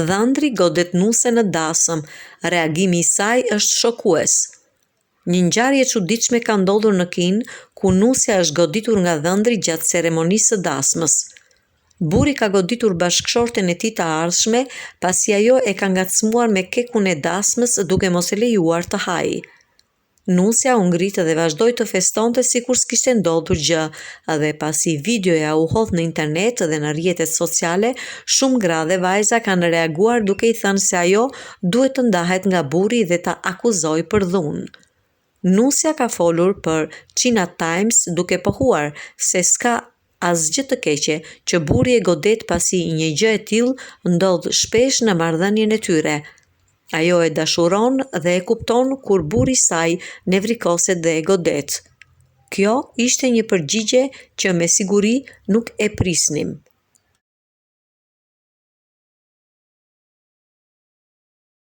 Dhëndri godet nuse në dasëm, reagimi i saj është shokues. Një ngjarje e çuditshme ka ndodhur në Kinë, ku nusja është goditur nga dhëndri gjatë ceremonisë së dasmës. Burri ka goditur bashkëshorten e tij të ardhshme, pasi ajo e ka ngacmuar me kekun e dasmës duke mos e lejuar të hajë. Nusja u ngrit dhe vazhdoi të festonte sikur s'kishte ndodhur gjë, dhe pasi videoja u hodh në internet dhe në rrjetet sociale, shumë gra dhe vajza kanë reaguar duke i thënë se ajo duhet të ndahet nga burri dhe ta akuzojë për dhunë. Nusja ka folur për China Times duke pohuar se s'ka asgjë të keqe që burri e godet pasi një gjë e tillë ndodh shpesh në marrëdhënien e tyre. Ajo e dashuron dhe e kupton kur burri i saj nevrikoset dhe e godet. Kjo ishte një përgjigje që me siguri nuk e prisnim.